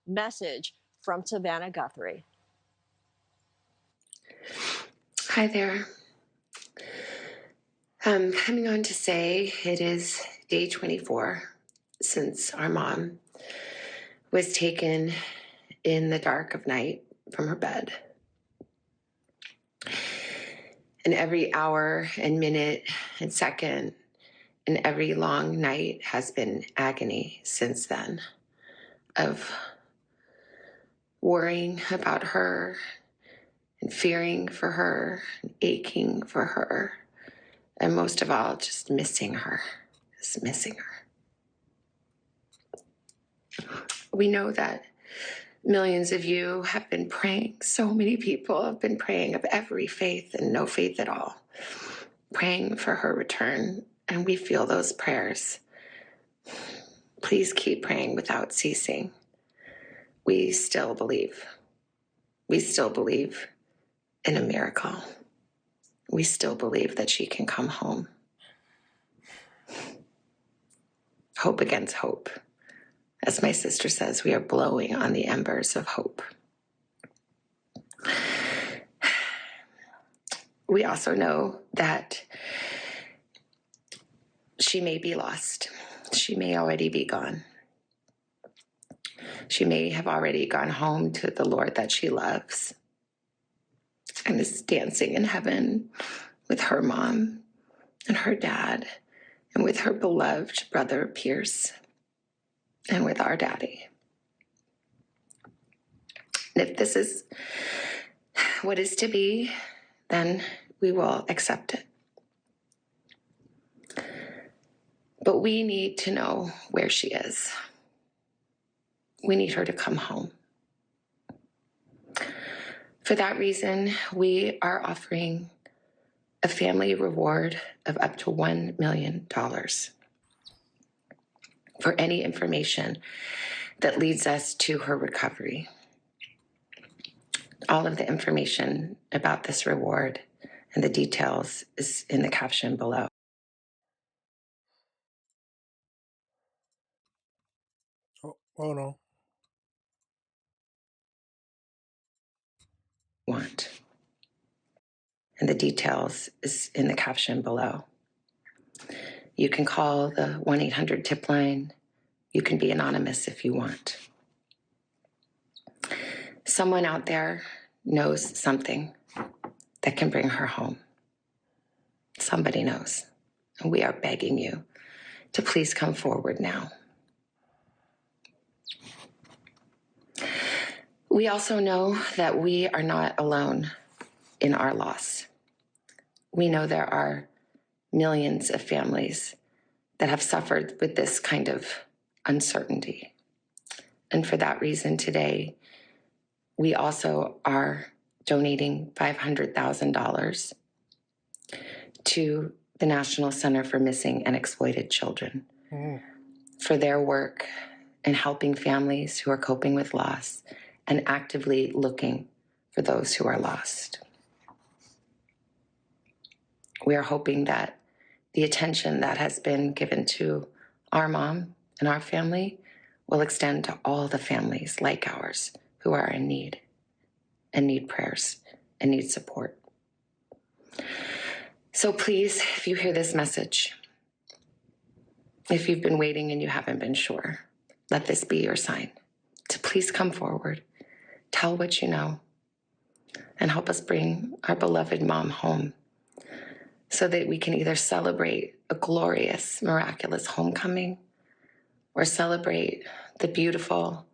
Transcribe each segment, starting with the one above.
message from Savannah Guthrie. Hi there. I'm coming on to say it is day 24 since our mom was taken in the dark of night from her bed. And every hour and minute and second and every long night has been agony since then of worrying about her and fearing for her and aching for her. And most of all, just missing her, just missing her. We know that millions of you have been praying. So many people have been praying of every faith and no faith at all, praying for her return. And we feel those prayers. Please keep praying without ceasing. We still believe. We still believe in a miracle. We still believe that she can come home. Hope against hope. As my sister says, we are blowing on the embers of hope. We also know that she may be lost. She may already be gone. She may have already gone home to the Lord that she loves and is dancing in heaven with her mom and her dad and with her beloved brother Pierce and with our daddy. And if this is what is to be, then we will accept it. But we need to know where she is. We need her to come home. For that reason, we are offering a family reward of up to $1 million for any information that leads us to her recovery. All of the information about this reward and the details is in the caption below. Oh, hold on. And the details is in the caption below. You can call the 1-800-TIP line. You can be anonymous if you want. Someone out there knows something that can bring her home. Somebody knows. And we are begging you to please come forward now. We also know that we are not alone in our loss. We know there are millions of families that have suffered with this kind of uncertainty. And for that reason today, we also are donating $500,000 to the National Center for Missing and Exploited Children for their work in helping families who are coping with loss and actively looking for those who are lost. We are hoping that the attention that has been given to our mom and our family will extend to all the families like ours who are in need and need prayers and need support. So please, if you hear this message, if you've been waiting and you haven't been sure, let this be your sign to please come forward, tell what you know, and help us bring our beloved mom home so that we can either celebrate a glorious, miraculous homecoming or celebrate the beautiful,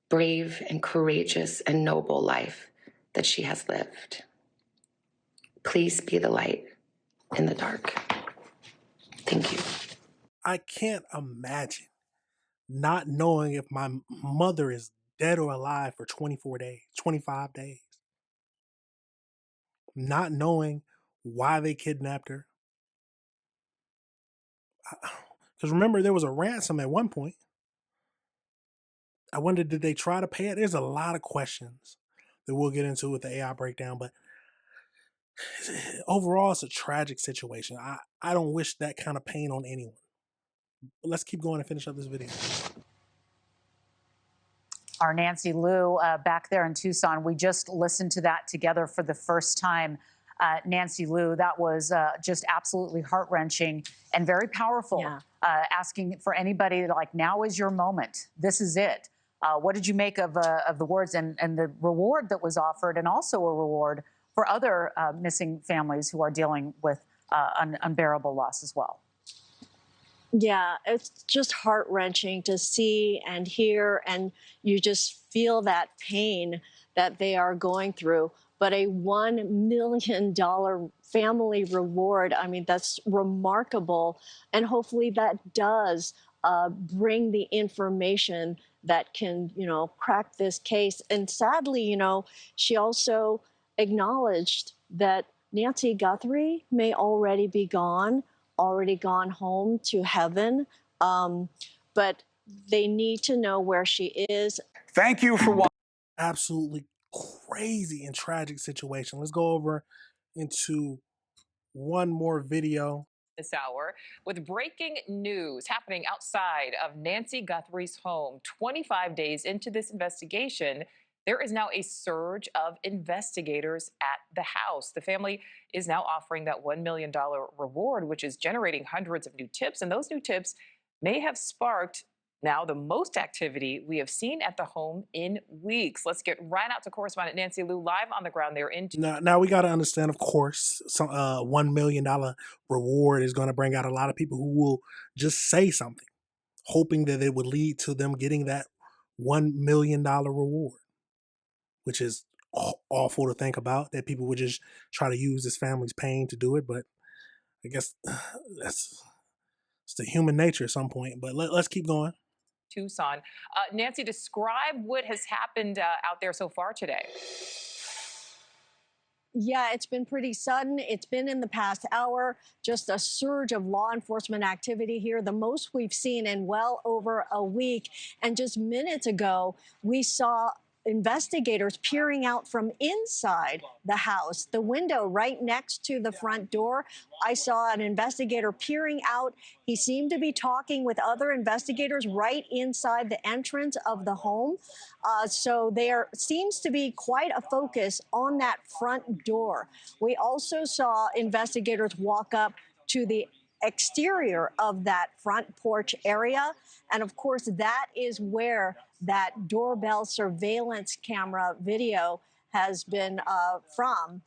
brave, and courageous and noble life that she has lived. Please be the light in the dark. Thank you. I can't imagine not knowing if my mother is dead or alive for 24 days, 25 days. Not knowing why they kidnapped her. Because remember, there was a ransom at one point. I wonder, did they try to pay it? There's a lot of questions that we'll get into with the AI breakdown, but overall, it's a tragic situation. I don't wish that kind of pain on anyone. But let's keep going and finish up this video. Our Nancy Liu back there in Tucson. We just listened to that together for the first time. Nancy Liu, that was just absolutely heart wrenching and very powerful. Yeah. Asking for anybody like, now is your moment. This is it. What did you make of the words and the reward that was offered, and also a reward for other missing families who are dealing with unbearable loss as well? Yeah, it's just heart wrenching to see and hear, and you just feel that pain that they are going through. But a $1 million family reward, I mean, that's remarkable. And hopefully that does bring the information that can, crack this case. And sadly, she also acknowledged that Nancy Guthrie may already be gone, already gone home to heaven. But they need to know where she is. Thank you for watching. Absolutely crazy and tragic situation. Let's go over into one more video. This hour with breaking news happening outside of Nancy Guthrie's home. 25 days into this investigation, there is now a surge of investigators at the house. The family is now offering that $1 million reward, which is generating hundreds of new tips. And those new tips may have sparked now the most activity we have seen at the home in weeks. Let's get right out to correspondent Nancy Liu live on the ground there in. Now we got to understand, of course, some $1 million reward is going to bring out a lot of people who will just say something, hoping that it would lead to them getting that $1 million reward, which is awful to think about, that people would just try to use this family's pain to do it. But I guess it's the human nature at some point. But let's keep going. Tucson. Nancy, describe what has happened out there so far today. Yeah, it's been pretty sudden. It's been in the past hour, just a surge of law enforcement activity here, the most we've seen in well over a week. And just minutes ago, we saw investigators peering out from inside the house, the window right next to the front door. I saw an investigator peering out. He seemed to be talking with other investigators right inside the entrance of the home. So there seems to be quite a focus on that front door. We also saw investigators walk up to the exterior of that front porch area. And of course, that is where that doorbell surveillance camera video has been from.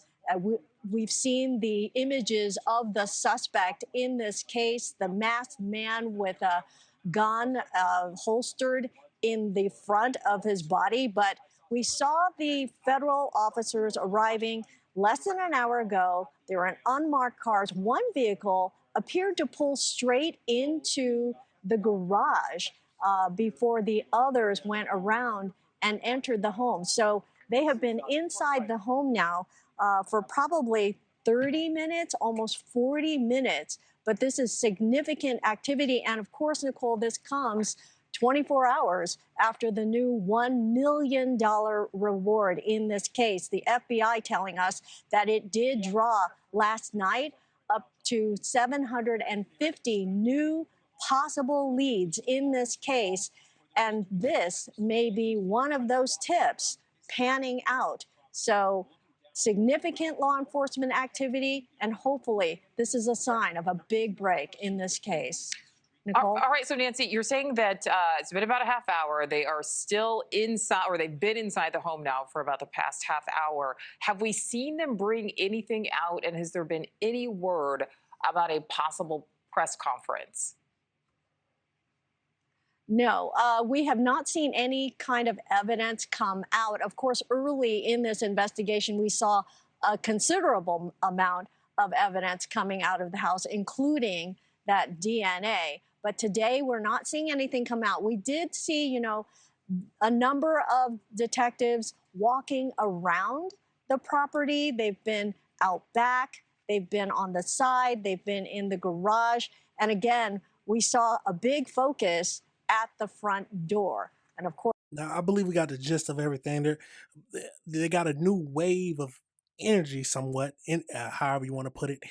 We've seen the images of the suspect in this case, the masked man with a gun holstered in the front of his body. But we saw the federal officers arriving less than an hour ago. They were in unmarked cars. One vehicle appeared to pull straight into the garage before the others went around and entered the home. So they have been inside the home now for probably 30 minutes, almost 40 minutes. But this is significant activity. And of course, Nicole, this comes 24 hours after the new $1 million reward in this case. The FBI telling us that it did draw last night up to 750 new possible leads in this case. And this may be one of those tips panning out. So significant law enforcement activity, and hopefully this is a sign of a big break in this case. Nicole? All right, so Nancy, you're saying that it's been about a half hour. They are still inside, or they've been inside the home now for about the past half hour. Have we seen them bring anything out, and has there been any word about a possible press conference? No, we have not seen any kind of evidence come out. Of course, early in this investigation, we saw a considerable amount of evidence coming out of the house, including that DNA. But today, we're not seeing anything come out. We did see, a number of detectives walking around the property. They've been out back. They've been on the side. They've been in the garage. And again, we saw a big focus at the front door. And of course, now I believe we got the gist of everything. They got a new wave of energy, somewhat, in however you want to put it,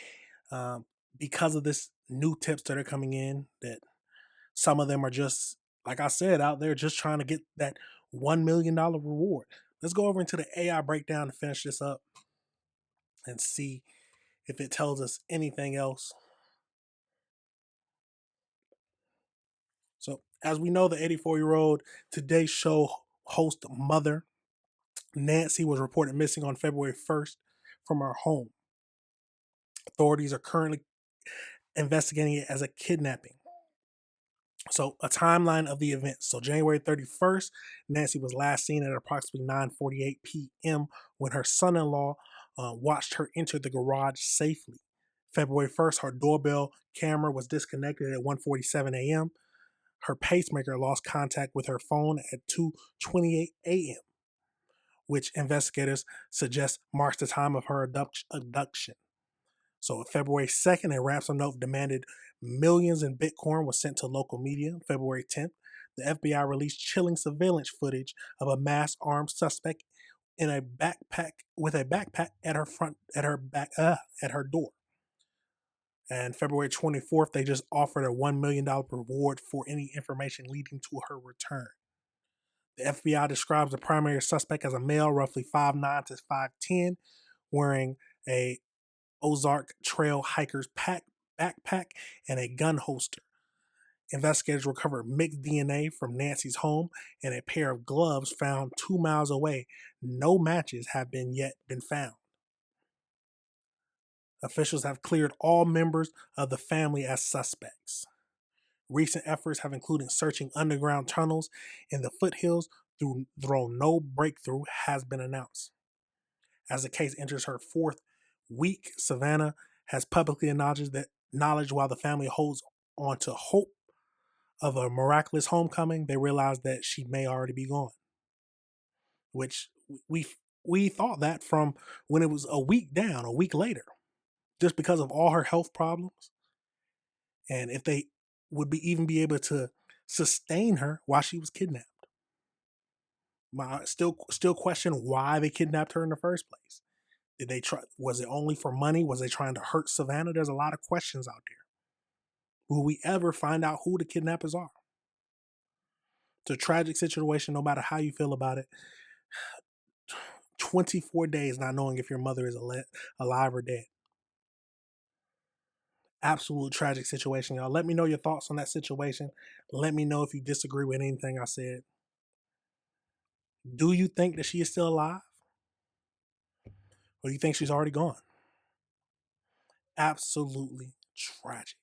because of this new tips that are coming in. That some of them are just, like I said, out there just trying to get that $1 million reward. Let's go over into the AI breakdown to finish this up and see if it tells us anything else. So, as we know, the 84-year-old Today Show host mother, Nancy, was reported missing on February 1st from her home. Authorities are currently investigating it as a kidnapping. So, a timeline of the events. So, January 31st, Nancy was last seen at approximately 9:48 p.m. when her son-in-law watched her enter the garage safely. February 1st, her doorbell camera was disconnected at 1:47 a.m. Her pacemaker lost contact with her phone at 2:28 a.m., which investigators suggest marks the time of her abduction. So, February 2nd, a ransom note demanded millions in Bitcoin was sent to local media. February 10th, the FBI released chilling surveillance footage of a masked armed suspect in a backpack at her door. And February 24th, they just offered a $1 million reward for any information leading to her return. The FBI describes the primary suspect as a male, roughly 5'9" to 5'10", wearing a Ozark Trail hiker's backpack and a gun holster. Investigators recovered mixed DNA from Nancy's home and a pair of gloves found 2 miles away. No matches have yet been found. Officials have cleared all members of the family as suspects. Recent efforts have included searching underground tunnels in the foothills, though no breakthrough has been announced. As the case enters her 4th week, Savannah has publicly acknowledged while the family holds on to hope of a miraculous homecoming, they realize that she may already be gone. Which we thought that from when it was a week later, just because of all her health problems. And if they would even be able to sustain her while she was kidnapped. I still question why they kidnapped her in the first place. Did they try? Was it only for money? Was they trying to hurt Savannah? There's a lot of questions out there. Will we ever find out who the kidnappers are? It's a tragic situation, no matter how you feel about it. 24 days not knowing if your mother is alive or dead. Absolute tragic situation, y'all. Let me know your thoughts on that situation. Let me know if you disagree with anything I said. Do you think that she is still alive? Or do you think she's already gone? Absolutely tragic.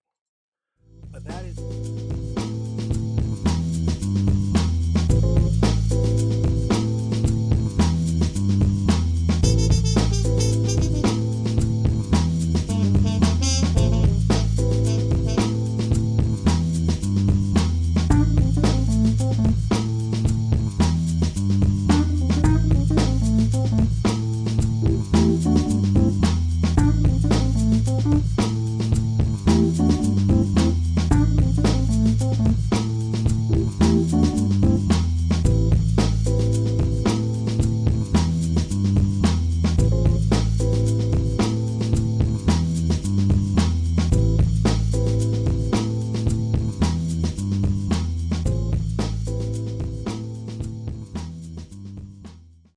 But that is